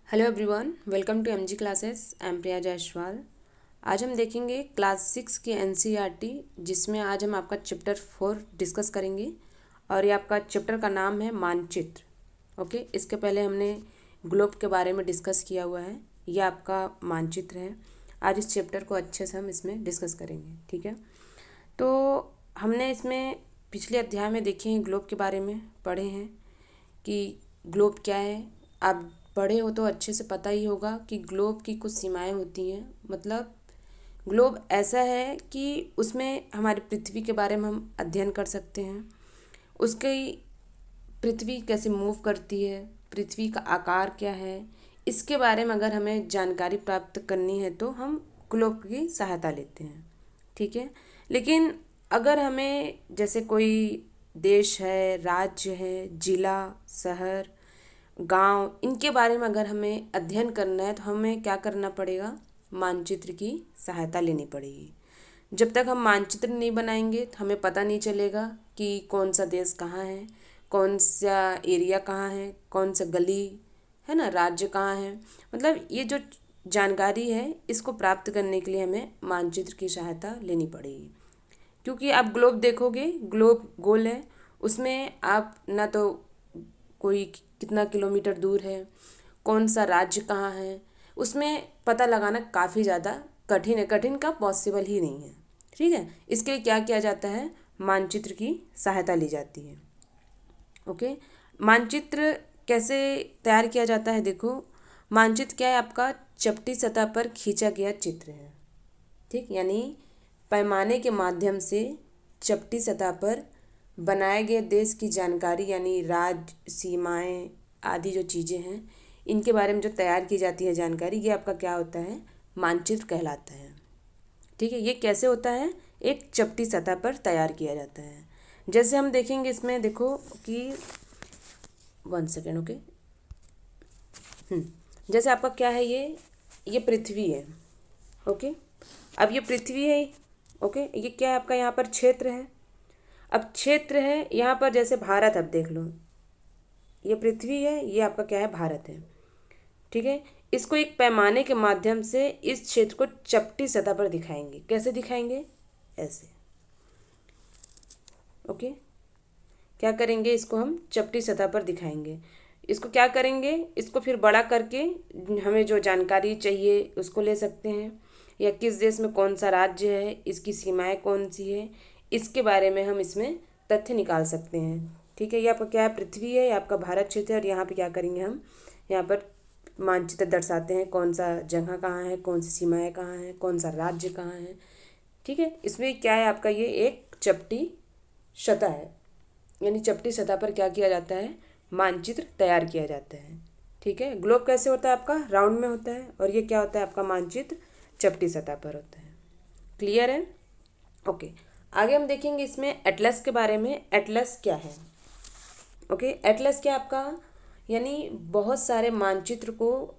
Hello everyone, welcome to MG classes. I am Priya Jaiswal. आज हम देखेंगे क्लास 6 की एनसीईआरटी, जिसमें आज हम आपका चैप्टर 4 डिस्कस करेंगे और ये आपका चैप्टर का नाम है मानचित्र। ओके, इसके पहले हमने ग्लोब के बारे में डिस्कस किया हुआ है। ये आपका मानचित्र है। आज इस चैप्टर को अच्छे से हम इसमें डिस्कस करेंगे, ठीक है। तो हमने इसमें पिछले अध्याय में देखे हैं, ग्लोब के बारे में पढ़े हैं कि ग्लोब क्या है। आप पढ़े हो तो अच्छे से पता ही होगा कि ग्लोब की कुछ सीमाएं होती हैं। मतलब ग्लोब ऐसा है कि उसमें हमारी पृथ्वी के बारे में हम अध्ययन कर सकते हैं। उसकी पृथ्वी कैसे मूव करती है, पृथ्वी का आकार क्या है, इसके बारे में अगर हमें जानकारी प्राप्त करनी है तो हम ग्लोब की सहायता लेते हैं, ठीक है। लेकिन अगर हमें जैसे कोई देश है, राज्य है, जिला, शहर, गांव, इनके बारे में अगर हमें अध्ययन करना है तो हमें क्या करना पड़ेगा? मानचित्र की सहायता लेनी पड़ेगी। जब तक हम मानचित्र नहीं बनाएंगे तो हमें पता नहीं चलेगा कि कौन सा देश कहाँ है, कौन सा एरिया कहाँ है, कौन सा गली है ना, राज्य कहाँ है। मतलब ये जो जानकारी है, इसको प्राप्त करने के लिए हमें मानचित्र की सहायता लेनी पड़ेगी। क्योंकि आप ग्लोब देखोगे, ग्लोब गोल है, उसमें आप ना तो कोई कितना किलोमीटर दूर है, कौन सा राज्य कहाँ है, उसमें पता लगाना काफ़ी ज़्यादा कठिन है। कठिन का पॉसिबल ही नहीं है, ठीक है। इसके लिए क्या किया जाता है? मानचित्र की सहायता ली जाती है। ओके, मानचित्र कैसे तैयार किया जाता है? देखो, मानचित्र क्या है? आपका चपटी सतह पर खींचा गया चित्र है, ठीक। यानी पैमाने के माध्यम से चपटी सतह पर बनाए गए देश की जानकारी, यानी राज्य, सीमाएं आदि जो चीज़ें हैं, इनके बारे में जो तैयार की जाती है जानकारी, ये आपका क्या होता है? मानचित्र कहलाता है, ठीक है। ये कैसे होता है? एक चपटी सतह पर तैयार किया जाता है। जैसे हम देखेंगे इसमें, देखो कि 1 सेकेंड, ओके। जैसे आपका क्या है, ये पृथ्वी है, ओके। अब ये पृथ्वी है, ओके। ये क्या है? आपका यहाँ पर क्षेत्र है। अब क्षेत्र है यहाँ पर, जैसे भारत, अब देख लो, ये पृथ्वी है, ये आपका क्या है? भारत है, ठीक है। इसको एक पैमाने के माध्यम से इस क्षेत्र को चपटी सतह पर दिखाएंगे। कैसे दिखाएंगे? ऐसे, ओके। क्या करेंगे? इसको हम चपटी सतह पर दिखाएंगे। इसको क्या करेंगे? इसको फिर बड़ा करके हमें जो जानकारी चाहिए उसको ले सकते हैं, या किस देश में कौन सा राज्य है, इसकी सीमाएं कौन सी है, इसके बारे में हम इसमें तथ्य निकाल सकते हैं, ठीक है। ये आपका क्या है? पृथ्वी है, ये आपका भारत क्षेत्र है। और यहाँ पे क्या करेंगे? हम यहाँ पर मानचित्र दर्शाते हैं, कौन सा जगह कहाँ है, कौन सी सीमाएं कहाँ हैं, कौन सा राज्य कहाँ है, ठीक है। इसमें क्या है? आपका ये एक चपटी सतह है, यानी चपटी सतह पर क्या किया जाता है? मानचित्र तैयार किया जाता है, ठीक है। ग्लोब कैसे होता है? आपका राउंड में होता है, और ये क्या होता है? आपका मानचित्र चपटी सतह पर होता है। क्लियर है? ओके। आगे हम देखेंगे इसमें एटलस के बारे में। एटलस क्या है? ओके, एटलस क्या आपका? यानी बहुत सारे मानचित्र को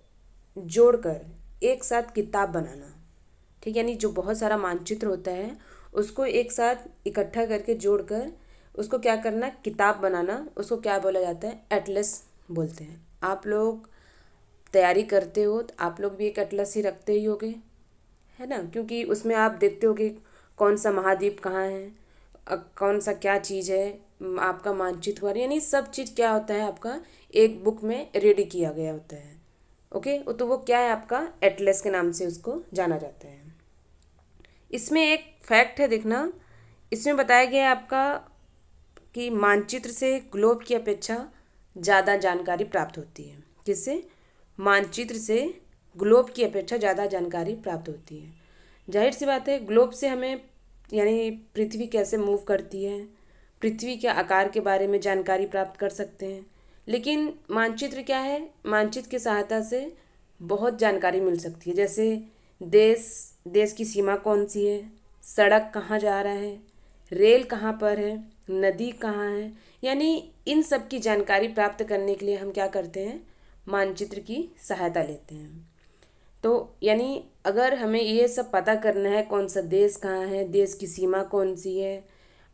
जोड़कर एक साथ किताब बनाना, ठीक। यानी जो बहुत सारा मानचित्र होता है उसको एक साथ इकट्ठा करके जोड़कर उसको क्या करना? किताब बनाना। उसको क्या बोला जाता है? एटलस बोलते हैं। आप लोग तैयारी करते हो तो आप लोग भी एक एटलस ही रखते ही होगे, है ना। क्योंकि उसमें आप देखते हो कि कौन सा महाद्वीप कहाँ है, कौन सा क्या चीज़ है, आपका मानचित्र हुआ, यानी सब चीज़ क्या होता है? आपका एक बुक में रेडी किया गया होता है, ओके। तो वो क्या है? आपका एटलस के नाम से उसको जाना जाता है। इसमें एक फैक्ट है, देखना, इसमें बताया गया है आपका कि मानचित्र से ग्लोब की अपेक्षा ज़्यादा जानकारी प्राप्त होती है। किससे? मानचित्र से ग्लोब की अपेक्षा ज़्यादा जानकारी प्राप्त होती है। जाहिर सी बात है, ग्लोब से हमें यानी पृथ्वी कैसे मूव करती है, पृथ्वी के आकार के बारे में जानकारी प्राप्त कर सकते हैं। लेकिन मानचित्र क्या है? मानचित्र की सहायता से बहुत जानकारी मिल सकती है। जैसे देश देश की सीमा कौन सी है, सड़क कहाँ जा रहा है, रेल कहाँ पर है, नदी कहाँ है, यानी इन सब की जानकारी प्राप्त करने के लिए हम क्या करते हैं? मानचित्र की सहायता लेते हैं। तो यानी अगर हमें ये सब पता करना है, कौन सा देश कहाँ है, देश की सीमा कौन सी है,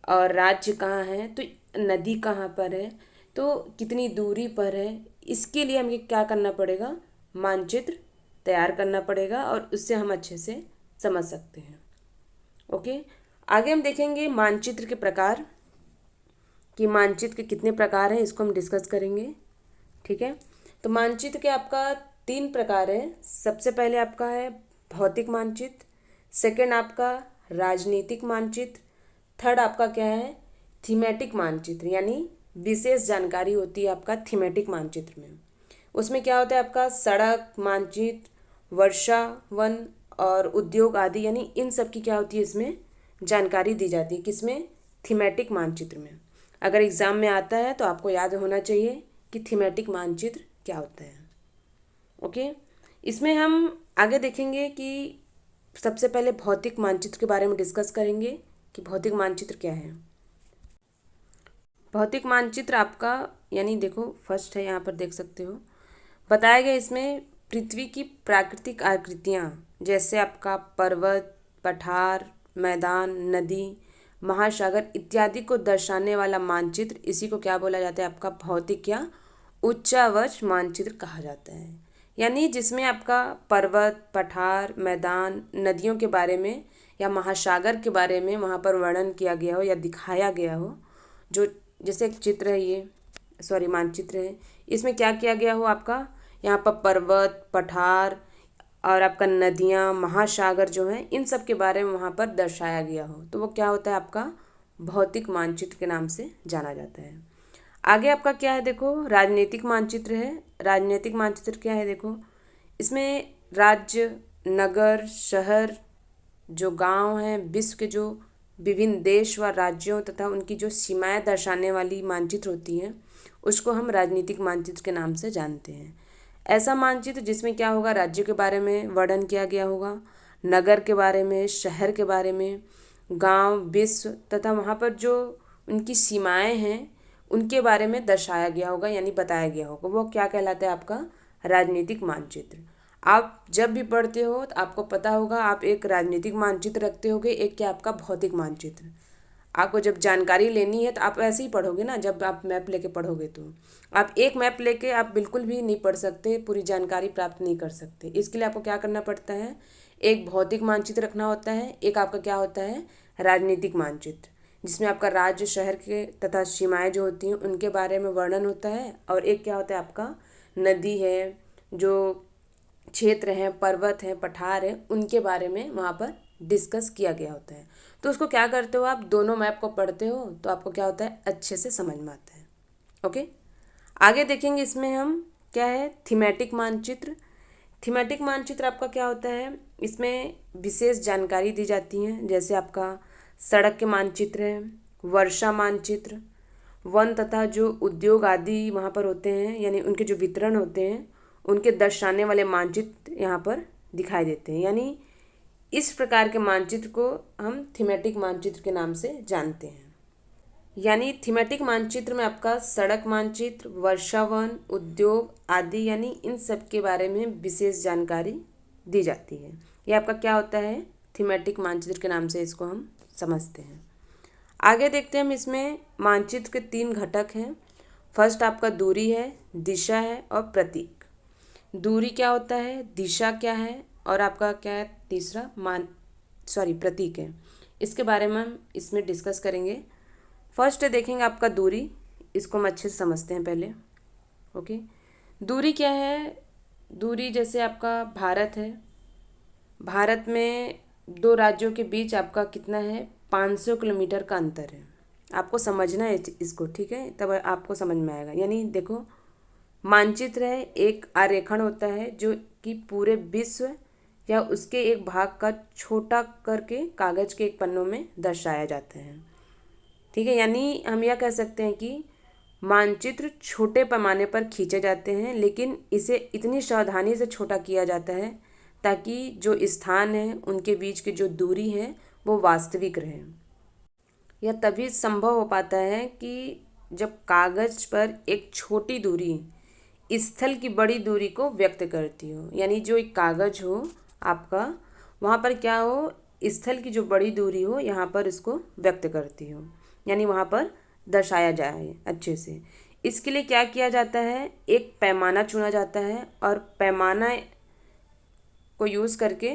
और राज्य कहाँ है, तो नदी कहाँ पर है, तो कितनी दूरी पर है, इसके लिए हमें क्या करना पड़ेगा? मानचित्र तैयार करना पड़ेगा और उससे हम अच्छे से समझ सकते हैं। ओके, आगे हम देखेंगे मानचित्र के प्रकार, कि मानचित्र के कितने प्रकार हैं, इसको हम डिस्कस करेंगे। ठीक है, तो मानचित्र के आपका 3 प्रकार है। सबसे पहले आपका है भौतिक मानचित्र, सेकंड आपका राजनीतिक मानचित्र, थर्ड आपका क्या है थीमेटिक मानचित्र, यानी विशेष जानकारी होती है आपका थीमेटिक मानचित्र में। उसमें क्या होता है आपका सड़क मानचित्र, वर्षा, वन और उद्योग आदि, यानी इन सब की क्या होती है इसमें जानकारी दी जाती है। किसमें? थीमेटिक मानचित्र में। अगर एग्ज़ाम में आता है तो आपको याद होना चाहिए कि थीमेटिक मानचित्र क्या होता है। ओके, इसमें हम आगे देखेंगे कि सबसे पहले भौतिक मानचित्र के बारे में डिस्कस करेंगे कि भौतिक मानचित्र क्या है। भौतिक मानचित्र आपका, यानी देखो फर्स्ट है, यहाँ पर देख सकते हो बताया गया इसमें पृथ्वी की प्राकृतिक आकृतियाँ, जैसे आपका पर्वत, पठार, मैदान, नदी, महासागर इत्यादि को दर्शाने वाला मानचित्र, इसी को क्या बोला जाता है आपका भौतिक या उच्चावच मानचित्र कहा जाता है। यानी जिसमें आपका पर्वत, पठार, मैदान, नदियों के बारे में या महासागर के बारे में वहाँ पर वर्णन किया गया हो या दिखाया गया हो। जो जैसे एक चित्र है, ये मानचित्र है, इसमें क्या किया गया हो आपका, यहाँ पर पर्वत, पठार और आपका नदियाँ, महासागर जो हैं, इन सब के बारे में वहाँ पर दर्शाया गया हो, तो वो क्या होता है आपका भौतिक मानचित्र के नाम से जाना जाता है। आगे आपका क्या है, देखो राजनीतिक मानचित्र है। राजनीतिक मानचित्र क्या है, देखो इसमें राज्य, नगर, शहर, जो गांव हैं, विश्व के जो विभिन्न देश व राज्यों तथा उनकी जो सीमाएं दर्शाने वाली मानचित्र होती हैं, उसको हम राजनीतिक मानचित्र के नाम से जानते हैं। ऐसा मानचित्र जिसमें क्या होगा, राज्य के बारे में वर्णन किया गया होगा, नगर के बारे में, शहर के बारे में, गांव, विश्व तथा वहाँ पर जो उनकी सीमाएं हैं उनके बारे में दर्शाया गया होगा, यानी बताया गया होगा। वो क्या कहलाता है आपका राजनीतिक मानचित्र। आप जब भी पढ़ते हो तो आपको पता होगा, आप एक राजनीतिक मानचित्र रखते होगे, एक क्या आपका भौतिक मानचित्र। आपको जब जानकारी लेनी है तो आप ऐसे ही पढ़ोगे ना, जब आप मैप लेके पढ़ोगे तो आप एक मैप लेके आप बिल्कुल भी नहीं पढ़ सकते, पूरी जानकारी प्राप्त नहीं कर सकते। इसके लिए आपको क्या करना पड़ता है, एक भौतिक मानचित्र रखना होता है, एक आपका क्या होता है राजनीतिक मानचित्र, जिसमें आपका राज्य, शहर के तथा सीमाएं जो होती हैं उनके बारे में वर्णन होता है, और एक क्या होता है आपका नदी है, जो क्षेत्र हैं, पर्वत हैं, पठार हैं, उनके बारे में वहाँ पर डिस्कस किया गया होता है। तो उसको क्या करते हो, आप दोनों मैप को पढ़ते हो तो आपको क्या होता है अच्छे से समझ में आता है। ओके, आगे देखेंगे इसमें हम क्या है थीमेटिक मानचित्र। थीमेटिक मानचित्र आपका क्या होता है, इसमें विशेष जानकारी दी जाती है, जैसे आपका सड़क के मानचित्र हैं, वर्षा मानचित्र, वन तथा जो उद्योग आदि वहाँ पर होते हैं, यानी उनके जो वितरण होते हैं उनके दर्शाने वाले मानचित्र यहाँ पर दिखाई देते हैं। यानी इस प्रकार के मानचित्र को हम थीमेटिक मानचित्र के नाम से जानते हैं। यानी थीमेटिक मानचित्र में आपका सड़क मानचित्र, वर्षा, वन, उद्योग आदि, यानी इन सब के बारे में विशेष जानकारी दी जाती है। ये आपका क्या होता है थीमेटिक मानचित्र के नाम से इसको हम समझते हैं। आगे देखते हैं हम इसमें मानचित्र के 3 घटक हैं। फर्स्ट आपका दूरी है, दिशा है और प्रतीक। दूरी क्या होता है, दिशा क्या है और आपका क्या है तीसरा प्रतीक है। इसके बारे में हम इसमें डिस्कस करेंगे। फर्स्ट देखेंगे आपका दूरी, इसको हम अच्छे से समझते हैं पहले। ओके, दूरी क्या है, दूरी जैसे आपका भारत है, भारत में 2 राज्यों के बीच आपका कितना है 500 किलोमीटर का अंतर है। आपको समझना है इसको, ठीक है, तब आपको समझ में आएगा। यानी देखो मानचित्र है, एक आरेखण होता है जो कि पूरे विश्व या उसके एक भाग का छोटा करके कागज के एक पन्नों में दर्शाया जाता है। ठीक है, यानी हम यह कह सकते हैं कि मानचित्र छोटे पैमाने पर खींचे जाते हैं, लेकिन इसे इतनी सावधानी से छोटा किया जाता है ताकि जो स्थान है उनके बीच की जो दूरी है वो वास्तविक रहे। यह तभी संभव हो पाता है कि जब कागज पर एक छोटी दूरी स्थल की बड़ी दूरी को व्यक्त करती हो। यानी जो एक कागज हो आपका, वहाँ पर क्या हो स्थल की जो बड़ी दूरी हो यहाँ पर इसको व्यक्त करती हो, यानी वहाँ पर दर्शाया जाए अच्छे से। इसके लिए क्या किया जाता है, एक पैमाना चुना जाता है और पैमाना को यूज़ करके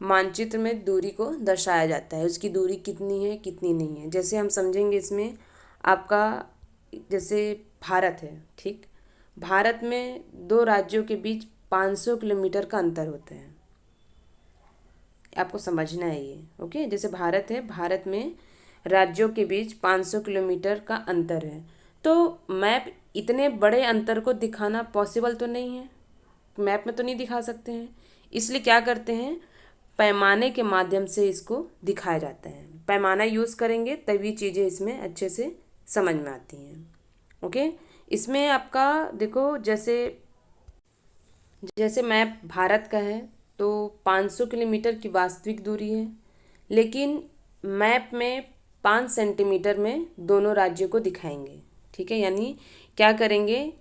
मानचित्र में दूरी को दर्शाया जाता है, उसकी दूरी कितनी है कितनी नहीं है। जैसे हम समझेंगे इसमें, आपका जैसे भारत है, ठीक, भारत में दो राज्यों के बीच 500 किलोमीटर का अंतर होता है, आपको समझना है ये। ओके, जैसे भारत है, भारत में राज्यों के बीच 500 किलोमीटर का अंतर है, तो मैप इतने बड़े अंतर को दिखाना पॉसिबल तो नहीं है, मैप में तो नहीं दिखा सकते हैं, इसलिए क्या करते हैं, पैमाने के माध्यम से इसको दिखाया जाता है। पैमाना यूज़ करेंगे तभी चीज़ें इसमें अच्छे से समझ में आती हैं। ओके, इसमें आपका देखो, जैसे जैसे मैप भारत का है तो 500 किलोमीटर की वास्तविक दूरी है, लेकिन मैप में 5 सेंटीमीटर में दोनों राज्यों को दिखाएंगे। ठीक है, यानी क्या करेंगे,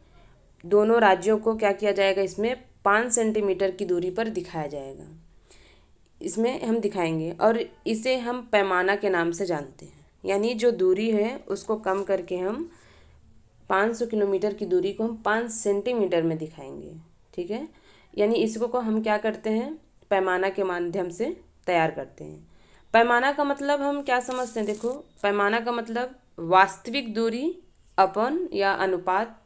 दोनों राज्यों को क्या किया जाएगा, इसमें 5 सेंटीमीटर की दूरी पर दिखाया जाएगा, इसमें हम दिखाएंगे और इसे हम पैमाना के नाम से जानते हैं। यानी जो दूरी है उसको कम करके हम 500 किलोमीटर की दूरी को हम 5 सेंटीमीटर में दिखाएंगे। ठीक है, यानी इसको को हम क्या करते हैं, पैमाना के माध्यम से तैयार करते हैं। पैमाना का मतलब हम क्या समझते हैं, देखो, पैमाना का मतलब वास्तविक दूरी अपन या अनुपात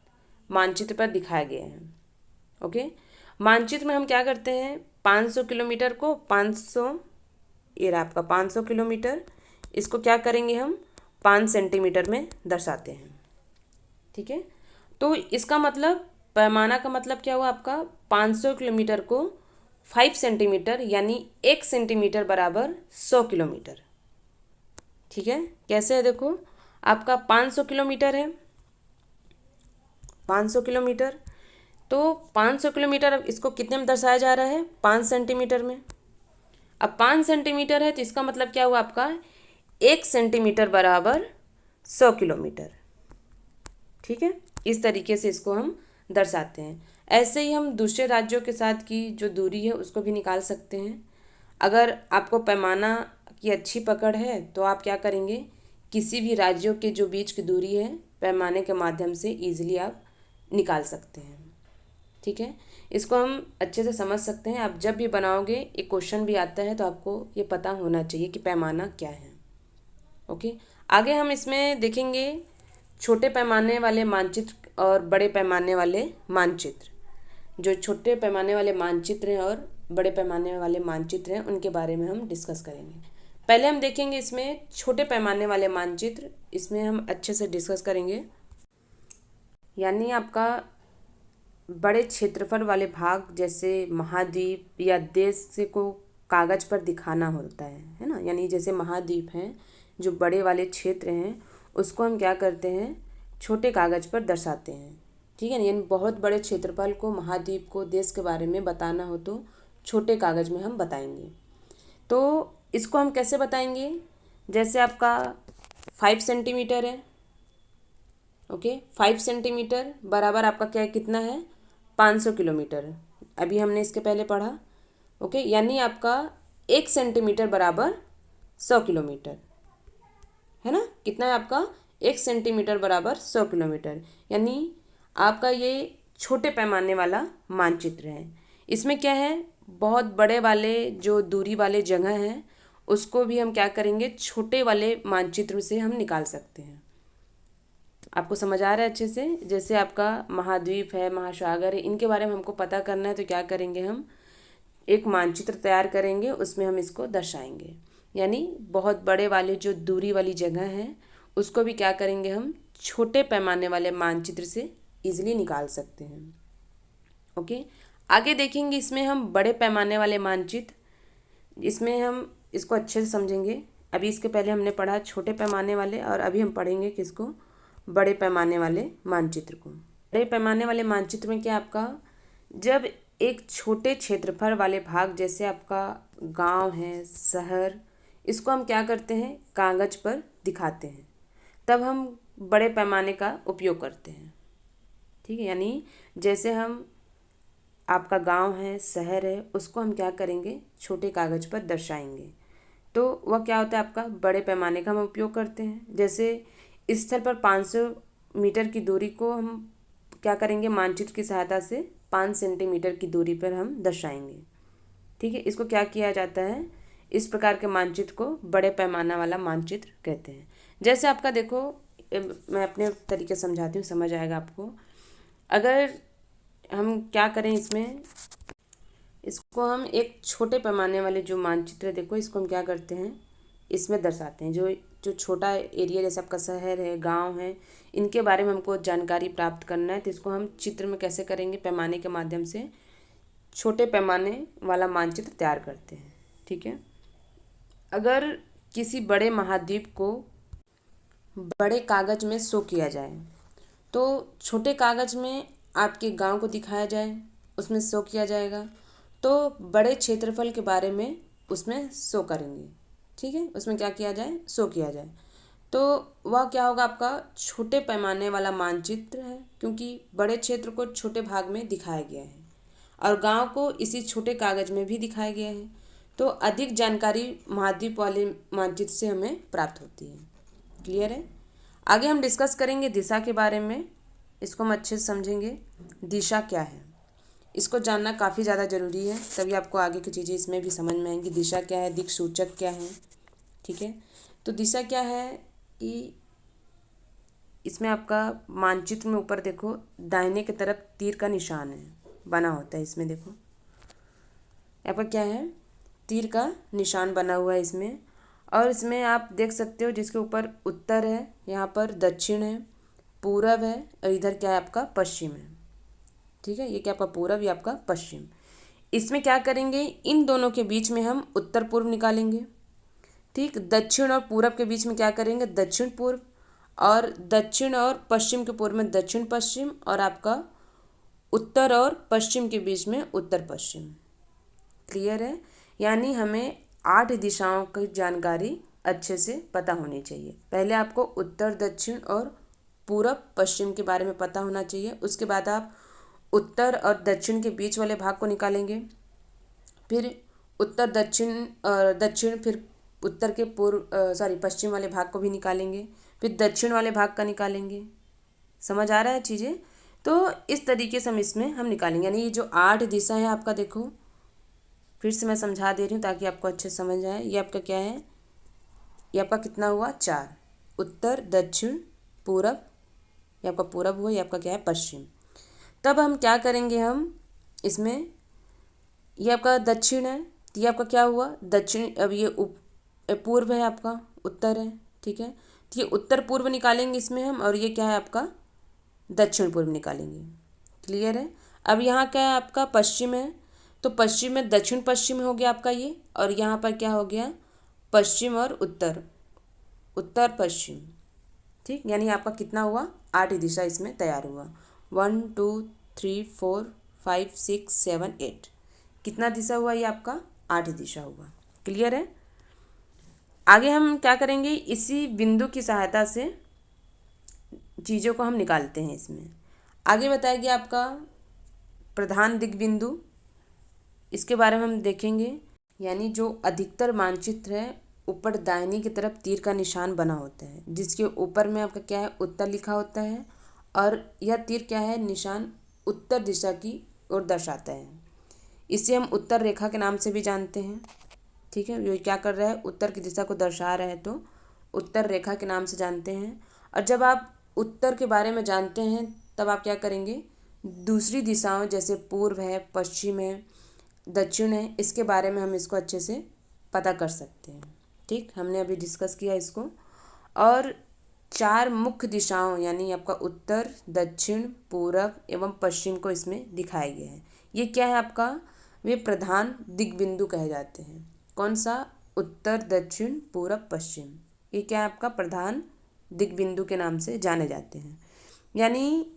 मानचित्र पर दिखाया गया है। ओके, मानचित्र में हम क्या करते हैं, 500 किलोमीटर को 500, ये रहा आपका 500 किलोमीटर, इसको क्या करेंगे हम 5 सेंटीमीटर में दर्शाते हैं। ठीक है, तो इसका मतलब पैमाना का मतलब क्या हुआ आपका, 500 किलोमीटर को 5 सेंटीमीटर यानी 1 सेंटीमीटर बराबर 100 किलोमीटर। ठीक है, कैसे है, देखो आपका 500 किलोमीटर है, 500 किलोमीटर, तो 500 किलोमीटर, अब इसको कितने में दर्शाया जा रहा है, 5 सेंटीमीटर में। अब 5 सेंटीमीटर है तो इसका मतलब क्या हुआ आपका, 1 सेंटीमीटर बराबर 100 किलोमीटर। ठीक है, इस तरीके से इसको हम दर्शाते हैं। ऐसे ही हम दूसरे राज्यों के साथ की जो दूरी है उसको भी निकाल सकते हैं। अगर आपको पैमाना की अच्छी पकड़ है तो आप क्या करेंगे, किसी भी राज्यों के जो बीच की दूरी है पैमाने के माध्यम से ईजिली आप निकाल सकते हैं। ठीक है, इसको हम अच्छे से समझ सकते हैं। आप जब भी बनाओगे, एक क्वेश्चन भी आता है तो आपको ये पता होना चाहिए कि पैमाना क्या है। ओके, आगे हम इसमें देखेंगे छोटे पैमाने वाले मानचित्र और बड़े पैमाने वाले मानचित्र। जो छोटे पैमाने वाले मानचित्र हैं और बड़े पैमाने वाले मानचित्र हैं उनके बारे में हम डिस्कस करेंगे। पहले हम देखेंगे इसमें छोटे पैमाने वाले मानचित्र, इसमें हम अच्छे से डिस्कस करेंगे। यानी आपका बड़े क्षेत्रफल वाले भाग जैसे महाद्वीप या देश से को कागज़ पर दिखाना होता है ना। यानी जैसे महाद्वीप हैं, जो बड़े वाले क्षेत्र हैं उसको हम क्या करते हैं, छोटे कागज़ पर दर्शाते हैं। ठीक है ना, यानी बहुत बड़े क्षेत्रफल को, महाद्वीप को, देश के बारे में बताना हो तो छोटे कागज़ में हम बताएंगे। तो इसको हम कैसे बताएंगे, जैसे आपका 5 सेंटीमीटर है। ओके, 5 सेंटीमीटर बराबर आपका क्या, कितना है, 500 किलोमीटर। अभी हमने इसके पहले पढ़ा। ओके, यानी आपका 1 सेंटीमीटर बराबर 100 किलोमीटर है ना। कितना है आपका, 1 सेंटीमीटर बराबर 100 किलोमीटर। यानी आपका ये छोटे पैमाने वाला मानचित्र है। इसमें क्या है, बहुत बड़े वाले जो दूरी वाले जगह हैं उसको भी हम क्या करेंगे, छोटे वाले मानचित्र से हम निकाल सकते हैं। आपको समझ आ रहा है अच्छे से। जैसे आपका महाद्वीप है, महासागर है, इनके बारे में हमको पता करना है तो क्या करेंगे, हम एक मानचित्र तैयार करेंगे, उसमें हम इसको दर्शाएंगे। यानी बहुत बड़े वाले जो दूरी वाली जगह है उसको भी क्या करेंगे, हम छोटे पैमाने वाले मानचित्र से ईजिली निकाल सकते हैं। ओके, आगे देखेंगे इसमें हम बड़े पैमाने वाले मानचित्र, इसमें हम इसको अच्छे से समझेंगे। अभी इसके पहले हमने पढ़ा छोटे पैमाने वाले और अभी हम पढ़ेंगे किसको, बड़े पैमाने वाले मानचित्र को। बड़े पैमाने वाले मानचित्र में क्या आपका, जब एक छोटे क्षेत्रफल वाले भाग जैसे आपका गांव है, शहर, इसको हम क्या करते हैं, कागज़ पर दिखाते हैं, तब हम बड़े पैमाने का उपयोग करते हैं। ठीक है, यानी जैसे हम आपका गांव है, शहर है, उसको हम क्या करेंगे, छोटे कागज़ पर दर्शाएंगे, तो वह क्या होता है आपका, बड़े पैमाने का हम उपयोग करते हैं। जैसे स्थल पर 500 मीटर की दूरी को हम क्या करेंगे, मानचित्र की सहायता से 5 सेंटीमीटर की दूरी पर हम दर्शाएंगे। ठीक है, इसको क्या किया जाता है, इस प्रकार के मानचित्र को बड़े पैमाना वाला मानचित्र कहते हैं। जैसे आपका देखो, मैं अपने तरीके से समझाती हूँ, समझ आएगा आपको। अगर हम क्या करें, इसको हम एक छोटे पैमाने वाले जो मानचित्र है, देखो इसको हम क्या करते हैं, इसमें दर्शाते हैं। जो जो छोटा एरिया, जैसे आपका शहर है, गांव है, इनके बारे में हमको जानकारी प्राप्त करना है, तो इसको हम चित्र में कैसे करेंगे, पैमाने के माध्यम से छोटे पैमाने वाला मानचित्र तैयार करते हैं। ठीक है, अगर किसी बड़े महाद्वीप को बड़े कागज में शो किया जाए, तो छोटे कागज में आपके गांव को दिखाया जाए, उसमें शो किया जाएगा, तो बड़े क्षेत्रफल के बारे में उसमें शो करेंगे। ठीक है, उसमें क्या किया जाए, शो किया जाए, तो वह क्या होगा, आपका छोटे पैमाने वाला मानचित्र है, क्योंकि बड़े क्षेत्र को छोटे भाग में दिखाया गया है और गांव को इसी छोटे कागज में भी दिखाया गया है, तो अधिक जानकारी महाद्वीप वाले मानचित्र से हमें प्राप्त होती है। क्लियर है। आगे हम डिस्कस करेंगे दिशा के बारे में, इसको हम अच्छे से समझेंगे। दिशा क्या है, इसको जानना काफ़ी ज़्यादा ज़रूरी है, तभी आपको आगे की चीज़ें इसमें भी समझ में आएंगी। दिशा क्या है, दिक् सूचक क्या है। ठीक है, तो दिशा क्या है कि इसमें आपका मानचित्र में ऊपर देखो, दाहिने की तरफ तीर का निशान है बना होता है, इसमें देखो यहाँ पर क्या है, तीर का निशान बना हुआ है इसमें, और इसमें आप देख सकते हो जिसके ऊपर उत्तर है, यहाँ पर दक्षिण है, पूरब है, और इधर क्या है आपका पश्चिम है। ठीक है, ये क्या आपका पूरब, ये आपका पश्चिम। इसमें क्या करेंगे, इन दोनों के बीच में हम उत्तर पूर्व निकालेंगे। ठीक, दक्षिण और पूरब के बीच में क्या करेंगे, दक्षिण पूर्व, और दक्षिण और पश्चिम के पूर्व में दक्षिण पश्चिम, और आपका उत्तर और पश्चिम के बीच में उत्तर पश्चिम। क्लियर है, यानी हमें 8 दिशाओं की जानकारी अच्छे से पता होनी चाहिए। पहले आपको उत्तर दक्षिण और पूरब पश्चिम के बारे में पता होना चाहिए, उसके बाद आप उत्तर और दक्षिण के बीच वाले भाग को निकालेंगे, फिर उत्तर दक्षिण दक्षिण, फिर उत्तर के पश्चिम वाले भाग को भी निकालेंगे, फिर दक्षिण वाले भाग का निकालेंगे। समझ आ रहा है चीज़ें, तो इस तरीके से हम निकालेंगे। यानी ये जो 8 दिशा है आपका, देखो फिर से मैं समझा दे रही हूँ ताकि आपको अच्छे से समझ आए। ये आपका क्या है, ये आपका कितना हुआ, 4, उत्तर दक्षिण पूरब, ये आपका पूरब हुआ, ये आपका क्या है, पश्चिम। तब हम क्या करेंगे, हम इसमें, ये आपका दक्षिण है, तो ये आपका क्या हुआ, दक्षिण। अब ये पूर्व है, आपका उत्तर है। ठीक है, तो ये उत्तर पूर्व निकालेंगे इसमें हम, और ये क्या है आपका दक्षिण पूर्व निकालेंगे। क्लियर है। अब यहाँ क्या है आपका पश्चिम है, तो पश्चिम में दक्षिण पश्चिम हो गया आपका ये, और यहाँ पर क्या हो गया, पश्चिम और उत्तर, उत्तर पश्चिम। ठीक, यानी आपका कितना हुआ, 8 दिशा इसमें तैयार हुआ। 1 2 3 4 5 6 7 8, कितना दिशा हुआ, ये आपका 8 दिशा हुआ। क्लियर है। आगे हम क्या करेंगे, इसी बिंदु की सहायता से चीज़ों को हम निकालते हैं। इसमें आगे बताया गया आपका प्रधान दिग बिंदु, इसके बारे में हम देखेंगे। यानी जो अधिकतर मानचित्र है, ऊपर दाहिनी की तरफ तीर का निशान बना होता है, जिसके ऊपर में आपका क्या है, उत्तर लिखा होता है, और यह तीर क्या है, निशान उत्तर दिशा की ओर दर्शाता है। इसे हम उत्तर रेखा के नाम से भी जानते हैं। ठीक है, ये क्या कर रहा है, उत्तर की दिशा को दर्शा रहा है, तो उत्तर रेखा के नाम से जानते हैं। और जब आप उत्तर के बारे में जानते हैं, तब आप क्या करेंगे, दूसरी दिशाओं जैसे पूर्व है, पश्चिम है, दक्षिण है, इसके बारे में हम इसको अच्छे से पता कर सकते हैं। ठीक, हमने अभी डिस्कस किया इसको। और 4 मुख्य दिशाओं, यानी आपका उत्तर दक्षिण पूरब एवं पश्चिम को इसमें दिखाया गया है। ये क्या है आपका, वे प्रधान दिग्बिंदु कहे जाते हैं। कौन सा, उत्तर दक्षिण पूरब पश्चिम, ये क्या है आपका प्रधान दिग्बिंदु के नाम से जाने जाते हैं। यानी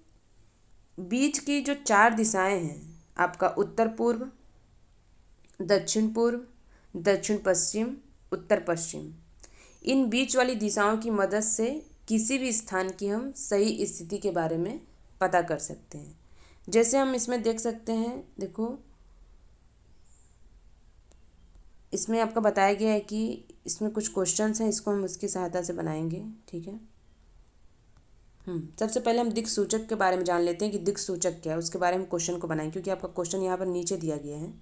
बीच की जो 4 दिशाएं हैं, आपका उत्तर पूर्व, दक्षिण पूर्व, दक्षिण पश्चिम, उत्तर पश्चिम, इन बीच वाली दिशाओं की मदद से किसी भी स्थान की हम सही स्थिति के बारे में पता कर सकते हैं। जैसे हम इसमें देख सकते हैं, देखो इसमें आपका बताया गया है कि इसमें कुछ क्वेश्चंस हैं, इसको हम उसकी सहायता से बनाएंगे। ठीक है, सबसे पहले हम दिक् सूचक के बारे में जान लेते हैं कि दिक् सूचक क्या है, उसके बारे में क्वेश्चन को बनाएं, क्योंकि आपका क्वेश्चन यहाँ पर नीचे दिया गया है।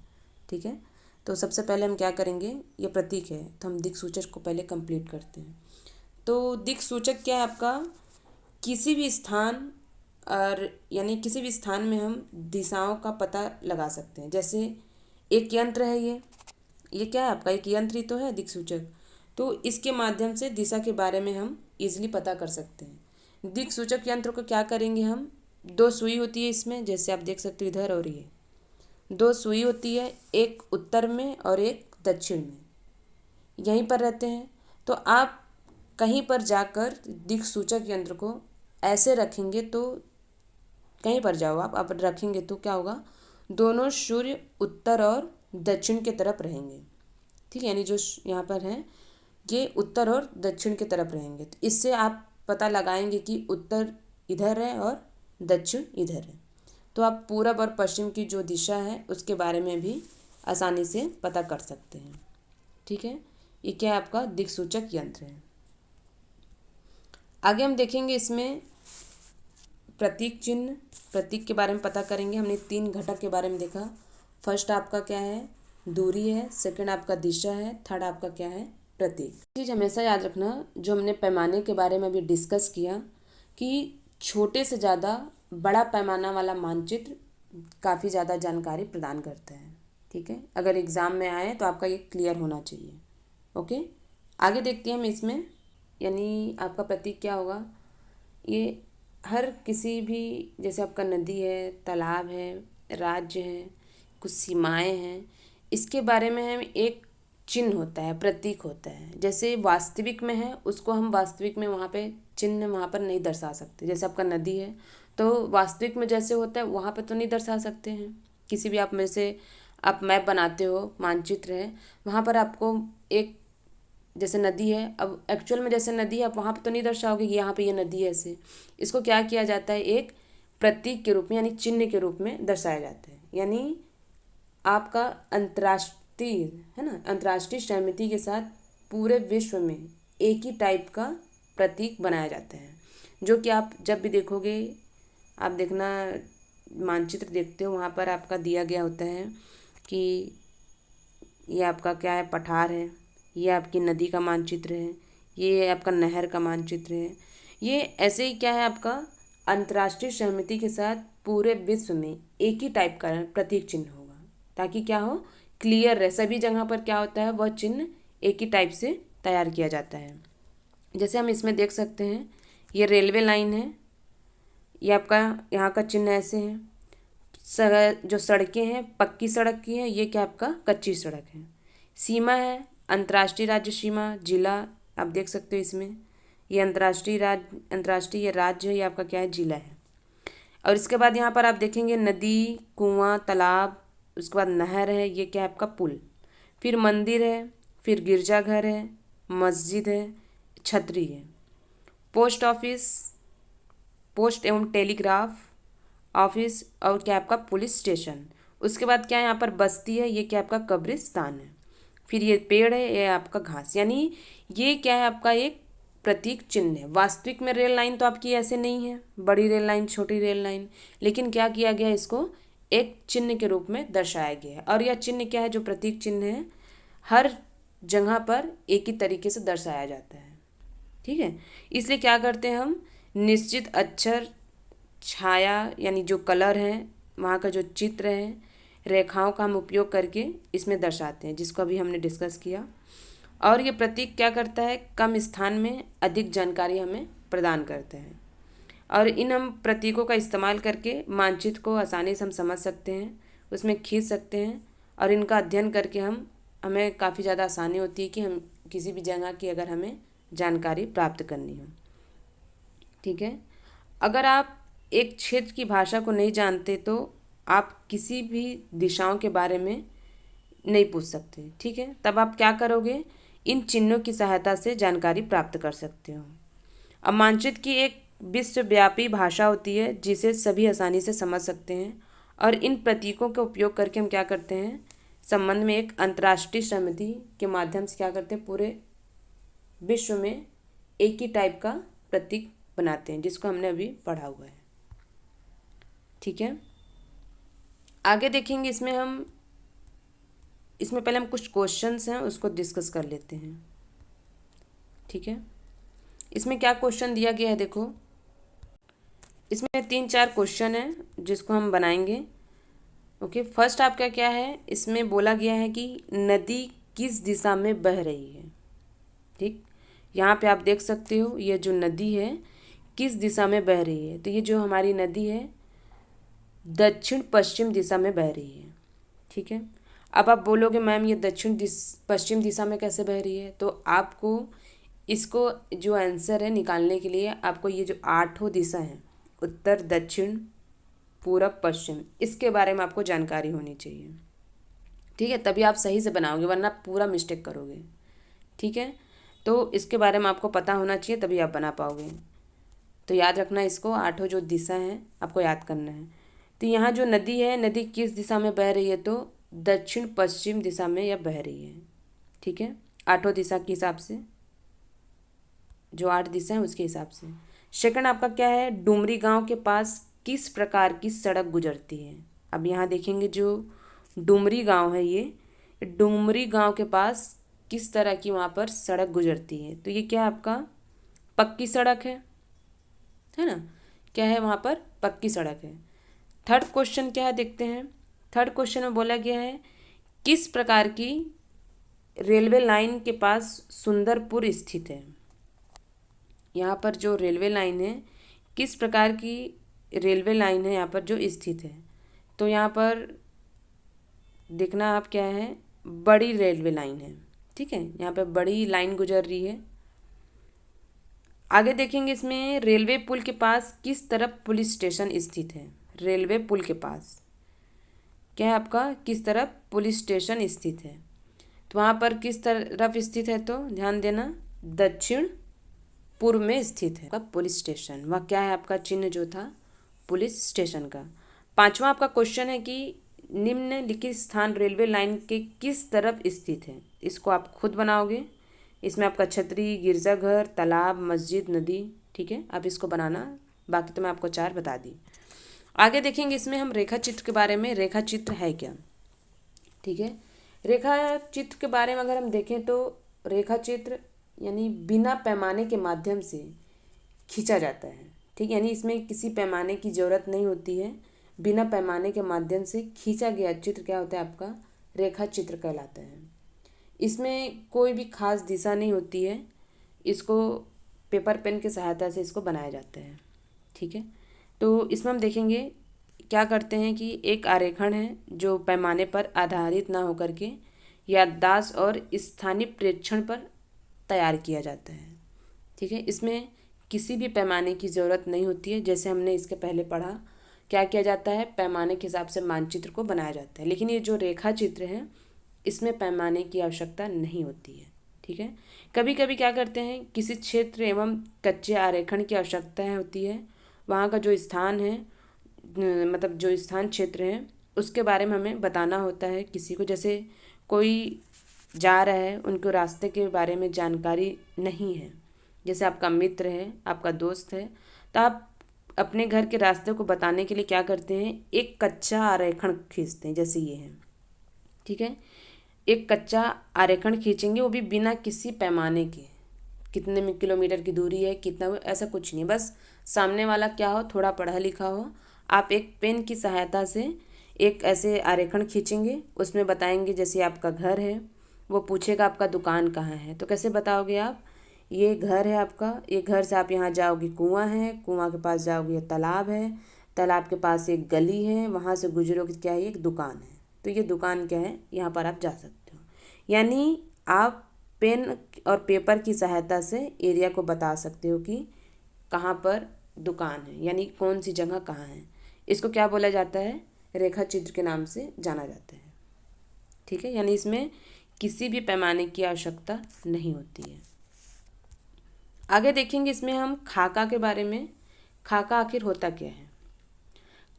ठीक है, तो सबसे पहले हम क्या करेंगे, ये प्रतीक है तो हम दिक् सूचक को पहले कंप्लीट करते हैं। तो दिक् सूचक क्या है आपका, किसी भी स्थान और यानी किसी भी स्थान में हम दिशाओं का पता लगा सकते हैं। जैसे एक यंत्र है, ये क्या है आपका, एक यंत्र ही तो है दिक् सूचक। तो इसके माध्यम से दिशा के बारे में हम इजीली पता कर सकते हैं। दिक् सूचक यंत्र को क्या करेंगे हम, दो सुई होती है इसमें, जैसे आप देख सकते हो इधर, और ये दो सुई होती है, एक उत्तर में और एक दक्षिण में, यहीं पर रहते हैं। तो आप कहीं पर जाकर दिक् सूचक यंत्र को ऐसे रखेंगे, तो कहीं पर जाओ आप रखेंगे तो क्या होगा, दोनों सूर्य उत्तर और दक्षिण की तरफ रहेंगे। ठीक है, यानी जो यहाँ पर है ये उत्तर और दक्षिण की तरफ रहेंगे। तो इससे आप पता लगाएंगे कि उत्तर इधर है और दक्षिण इधर है। तो आप पूरब और पश्चिम की जो दिशा है उसके बारे में भी आसानी से पता कर सकते हैं। ठीक है, ये क्या है आपका दिक् सूचक यंत्र है। आगे हम देखेंगे इसमें प्रतीक चिन्ह, प्रतीक के बारे में पता करेंगे। हमने 3 घटक के बारे में देखा। फर्स्ट आपका क्या है, दूरी है, सेकंड आपका दिशा है, थर्ड आपका क्या है, प्रतीक। चीज़ हमेशा याद रखना, जो हमने पैमाने के बारे में भी डिस्कस किया कि छोटे से ज़्यादा बड़ा पैमाना वाला मानचित्र काफ़ी ज़्यादा जानकारी प्रदान करता है। ठीक है, अगर एग्ज़ाम में आए तो आपका ये क्लियर होना चाहिए। ओके, आगे देखते हैं हम इसमें, यानी आपका प्रतीक क्या होगा। ये हर किसी भी, जैसे आपका नदी है, तालाब है, राज्य है, कुछ सीमाएं हैं, इसके बारे में हम एक चिन्ह होता है, प्रतीक होता है। जैसे वास्तविक में है, उसको हम वास्तविक में वहाँ पे चिन्ह वहाँ पर नहीं दर्शा सकते। जैसे आपका नदी है तो वास्तविक में जैसे होता है वहाँ पे तो नहीं दर्शा सकते हैं। किसी भी आप में से आप मैप बनाते हो, मानचित्र है, वहाँ पर आपको एक जैसे नदी है, अब एक्चुअल में जैसे नदी है आप वहाँ पे तो नहीं दर्शाओगे कि यहाँ पे ये नदी है। ऐसे इसको क्या किया जाता है, एक प्रतीक के रूप में यानी चिन्ह के रूप में दर्शाया जाता है। यानी आपका अंतर्राष्ट्रीय है ना, अंतर्राष्ट्रीय सहमति के साथ पूरे विश्व में एक ही टाइप का प्रतीक बनाया जाता है, जो कि आप जब भी देखोगे, आप देखना मानचित्र देखते हो वहाँ पर आपका दिया गया होता है कि ये आपका क्या है, पठार है, ये आपकी नदी का मानचित्र है, ये आपका नहर का मानचित्र है। ये ऐसे ही क्या है आपका अंतर्राष्ट्रीय सहमति के साथ पूरे विश्व में एक ही टाइप का प्रतीक चिन्ह होगा, ताकि क्या हो, क्लियर रहे। सभी जगह पर क्या होता है, वह चिन्ह एक ही टाइप से तैयार किया जाता है। जैसे हम इसमें देख सकते हैं, ये रेलवे लाइन है, ये आपका यहाँ का चिन्ह ऐसे है। जो सड़कें हैं पक्की सड़क की है, ये क्या आपका कच्ची सड़क है। सीमा है, अंतर्राष्ट्रीय राज्य सीमा, जिला आप देख सकते हो इसमें, ये अंतर्राष्ट्रीय ये राज्य है, ये आपका क्या है, जिला है। और इसके बाद यहाँ पर आप देखेंगे नदी, कुआं, तालाब, उसके बाद नहर है, ये क्या है आपका पुल, फिर मंदिर है, फिर गिरजाघर है, मस्जिद है, छतरी है, पोस्ट ऑफिस, पोस्ट एवं टेलीग्राफ ऑफिस, और क्या आपका पुलिस स्टेशन। उसके बाद क्या है यहाँ पर बस्ती है, ये क्या आपका कब्रिस्तान है, फिर ये पेड़ है, ये आपका घास। यानी ये क्या है आपका एक प्रतीक चिन्ह है। वास्तविक में रेल लाइन तो आपकी ऐसे नहीं है, बड़ी रेल लाइन, छोटी रेल लाइन, लेकिन क्या किया गया, इसको एक चिन्ह के रूप में दर्शाया गया है। और यह चिन्ह क्या है, जो प्रतीक चिन्ह है, हर जगह पर एक ही तरीके से दर्शाया जाता है। ठीक है, इसलिए क्या करते हैं हम, निश्चित अक्षर, छाया यानी जो कलर है, वहाँ का जो चित्र है, रेखाओं का हम उपयोग करके इसमें दर्शाते हैं, जिसको अभी हमने डिस्कस किया। और ये प्रतीक क्या करता है, कम स्थान में अधिक जानकारी हमें प्रदान करते हैं। और इन हम प्रतीकों का इस्तेमाल करके मानचित्र को आसानी से हम समझ सकते हैं, उसमें खींच सकते हैं, और इनका अध्ययन करके हमें काफ़ी ज़्यादा आसानी होती है कि हम किसी भी जगह की अगर हमें जानकारी प्राप्त करनी हो। ठीक है, अगर आप एक क्षेत्र की भाषा को नहीं जानते तो आप किसी भी दिशाओं के बारे में नहीं पूछ सकते। ठीक है, तब आप क्या करोगे, इन चिन्हों की सहायता से जानकारी प्राप्त कर सकते हो। अब मानचित्र की एक विश्वव्यापी भाषा होती है जिसे सभी आसानी से समझ सकते हैं, और इन प्रतीकों का उपयोग करके हम क्या करते हैं, संबंध में एक अंतर्राष्ट्रीय सहमति के माध्यम से क्या करते हैं, पूरे विश्व में एक ही टाइप का प्रतीक बनाते हैं, जिसको हमने अभी पढ़ा हुआ है। ठीक है, आगे देखेंगे इसमें पहले हम कुछ क्वेश्चंस हैं उसको डिस्कस कर लेते हैं। ठीक है, इसमें क्या क्वेश्चन दिया गया है देखो, इसमें 3-4 क्वेश्चन हैं जिसको हम बनाएंगे। ओके, फर्स्ट आपका क्या है, इसमें बोला गया है कि नदी किस दिशा में बह रही है। ठीक, यहाँ पे आप देख सकते हो ये जो नदी है किस दिशा में बह रही है। तो ये जो हमारी नदी है दक्षिण पश्चिम दिशा में बह रही है। ठीक है, अब आप बोलोगे मैम ये पश्चिम दिशा में कैसे बह रही है, तो आपको इसको जो आंसर है निकालने के लिए आपको ये जो 8 दिशा है, उत्तर दक्षिण पूरब पश्चिम, इसके बारे में आपको जानकारी होनी चाहिए। ठीक है, तभी आप सही से बनाओगे, वरना पूरा मिस्टेक करोगे। ठीक है, तो इसके बारे में आपको पता होना चाहिए तभी आप बना पाओगे। तो याद रखना इसको, 8 जो दिशा है आपको याद करना है। तो यहाँ जो नदी है, नदी किस दिशा में बह रही है, तो दक्षिण पश्चिम दिशा में यह बह रही है। ठीक है, 8 दिशा के हिसाब से, जो 8 दिशा है उसके हिसाब से। सेकंड आपका क्या है, डुमरी गांव के पास किस प्रकार की सड़क गुजरती है। अब यहाँ देखेंगे जो डुमरी गांव है, ये डुमरी गांव के पास किस तरह की वहाँ पर सड़क गुजरती है। तो ये क्या है आपका, पक्की सड़क है ना, क्या है वहाँ पर, पक्की सड़क है। थर्ड क्वेश्चन क्या है देखते हैं। थर्ड क्वेश्चन में बोला गया है किस प्रकार की रेलवे लाइन के पास सुंदरपुर स्थित है। यहाँ पर जो रेलवे लाइन है, किस प्रकार की रेलवे लाइन है यहाँ पर जो स्थित है। तो यहाँ पर देखना आप क्या है, बड़ी रेलवे लाइन है। ठीक है, यहाँ पर बड़ी लाइन गुजर रही है। आगे देखेंगे इसमें रेलवे पुल के पास किस तरफ पुलिस स्टेशन स्थित है। रेलवे पुल के पास क्या है आपका, किस तरफ पुलिस स्टेशन स्थित है। तो वहाँ पर किस तरफ स्थित है, तो ध्यान देना दक्षिण पूर्व में स्थित है आपका पुलिस स्टेशन। वह क्या है आपका चिन्ह जो था पुलिस स्टेशन का। पांचवा आपका क्वेश्चन है कि निम्नलिखित स्थान रेलवे लाइन के किस तरफ स्थित है। इसको आप खुद बनाओगे। इसमें आपका छतरी, गिरजाघर, तालाब, मस्जिद, नदी। ठीक है, आप इसको बनाना, बाकी तो मैं आपको 4 बता दी। आगे देखेंगे इसमें हम रेखा चित्र के बारे में, रेखा चित्र है क्या। ठीक है, रेखा चित्र के बारे में अगर हम देखें तो रेखा चित्र यानी बिना पैमाने के माध्यम से खींचा जाता है। ठीक है, यानी इसमें किसी पैमाने की ज़रूरत नहीं होती है, बिना पैमाने के माध्यम से खींचा गया चित्र क्या होता है आपका, रेखा चित्र कहलाता है। इसमें कोई भी खास दिशा नहीं होती है, इसको पेपर पेन की सहायता से इसको बनाया जाता है। ठीक है, तो इसमें हम देखेंगे क्या करते हैं कि एक आरेखण है जो पैमाने पर आधारित ना होकर के याददाश्त और स्थानीय प्रेक्षण पर तैयार किया जाता है। ठीक है, इसमें किसी भी पैमाने की ज़रूरत नहीं होती है। जैसे हमने इसके पहले पढ़ा, क्या किया जाता है, पैमाने के हिसाब से मानचित्र को बनाया जाता है। लेकिन ये जो रेखा चित्र है इसमें पैमाने की आवश्यकता नहीं होती है। ठीक है, कभी कभी क्या करते हैं, किसी क्षेत्र एवं कच्चे आरेखण की आवश्यकता होती है। वहाँ का जो स्थान है, मतलब जो स्थान क्षेत्र है उसके बारे में हमें बताना होता है किसी को। जैसे कोई जा रहा है, उनको रास्ते के बारे में जानकारी नहीं है, जैसे आपका मित्र है, आपका दोस्त है, तो आप अपने घर के रास्ते को बताने के लिए क्या करते हैं, एक कच्चा आरेखण खींचते हैं, जैसे ये है। ठीक है, एक कच्चा आरेखण खींचेंगे, वो भी बिना किसी पैमाने के, कितने में किलोमीटर की दूरी है, कितना, ऐसा कुछ नहीं, बस सामने वाला क्या हो, थोड़ा पढ़ा लिखा हो, आप एक पेन की सहायता से एक ऐसे आरेखण खींचेंगे, उसमें बताएंगे जैसे आपका घर है, वो पूछेगा आपका दुकान कहाँ है, तो कैसे बताओगे आप, ये घर है आपका, ये घर से आप यहाँ जाओगे कुआं है, कुआं के पास जाओगे तालाब है, तालाब के पास एक गली है, वहाँ से गुजरोगे क्या है, एक दुकान है, तो ये दुकान क्या है, यहाँ पर आप जा सकते हो। यानी आप पेन और पेपर की सहायता से एरिया को बता सकते हो कि कहाँ पर दुकान है, यानी कौन सी जगह कहाँ है। इसको क्या बोला जाता है, रेखा चित्र के नाम से जाना जाता है। ठीक है, यानी इसमें किसी भी पैमाने की आवश्यकता नहीं होती है। आगे देखेंगे इसमें हम खाका के बारे में। खाका आखिर होता क्या है।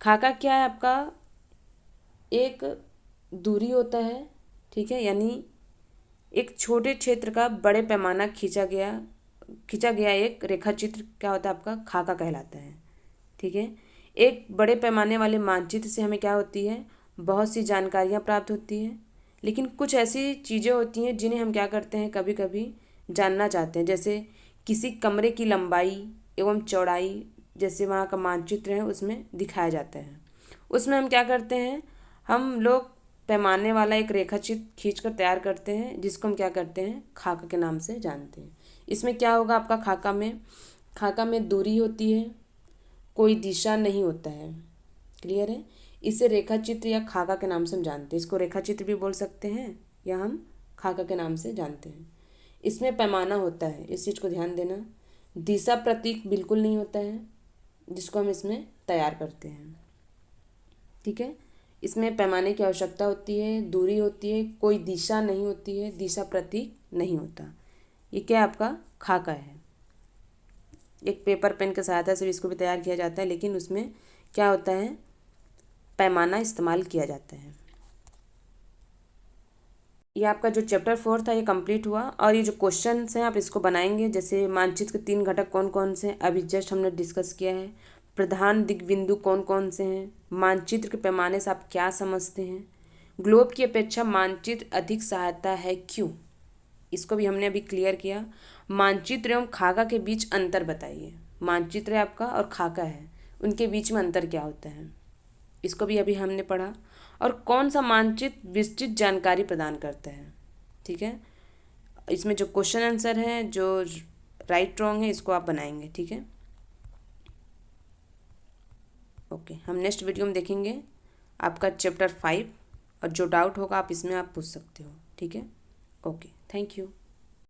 खाका क्या है आपका, एक दूरी होता है। ठीक है, यानी एक छोटे क्षेत्र का बड़े पैमाना खींचा गया खींचा गया एक रेखा चित्र क्या होता है आपका खाका कहलाता है। ठीक है, एक बड़े पैमाने वाले मानचित्र से हमें क्या होती है, बहुत सी जानकारियाँ प्राप्त होती हैं, लेकिन कुछ ऐसी चीज़ें होती हैं जिन्हें हम क्या करते हैं, कभी कभी जानना चाहते हैं। जैसे किसी कमरे की लंबाई एवं चौड़ाई जैसे वहाँ का मानचित्र है उसमें दिखाया जाता है। उसमें हम क्या करते हैं, हम लोग पैमाने वाला एक रेखा चित्र खींच कर तैयार करते हैं, जिसको हम क्या करते हैं, खाका के नाम से जानते हैं। इसमें क्या होगा आपका खाका में दूरी होती है, कोई दिशा नहीं होता है। क्लियर है, इसे रेखा चित्र या खाका के नाम से हम जानते हैं। इसको रेखा चित्र भी बोल सकते हैं या हम खाका के नाम से जानते हैं। इसमें पैमाना होता है, इस चीज़ को ध्यान देना। दिशा प्रतीक बिल्कुल नहीं होता है, जिसको हम इसमें तैयार करते हैं। ठीक है, इसमें पैमाने की आवश्यकता होती है, दूरी होती है, कोई दिशा नहीं होती है, दिशा प्रतीक नहीं होता। ये क्या आपका खाका है। एक पेपर पेन की सहायता से भी इसको भी तैयार किया जाता है, लेकिन उसमें क्या होता है, पैमाना इस्तेमाल किया जाता है। ये आपका जो चैप्टर 4 था ये कंप्लीट हुआ, और ये जो क्वेश्चंस हैं आप इसको बनाएंगे। जैसे मानचित्र के 3 घटक कौन कौन से हैं, अभी जस्ट हमने डिस्कस किया है। प्रधान दिग्बिंदु कौन कौन से हैं, मानचित्र के पैमाने से आप क्या समझते हैं, ग्लोब की अपेक्षा मानचित्र अधिक सहायता है क्यों, इसको भी हमने अभी क्लियर किया। मानचित्र एवं खाका के बीच अंतर बताइए। मानचित्र है आपका और खाका है, उनके बीच में अंतर क्या होता है, इसको भी अभी हमने पढ़ा। और कौन सा मानचित्र विस्तृत जानकारी प्रदान करता है। ठीक है, इसमें जो क्वेश्चन आंसर है, जो राइट रॉन्ग है, इसको आप बनाएंगे। ठीक है, ओके, हम नेक्स्ट वीडियो में देखेंगे आपका चैप्टर 5, और जो डाउट होगा आप इसमें आप पूछ सकते हो। ठीक है, ओके, थैंक यू।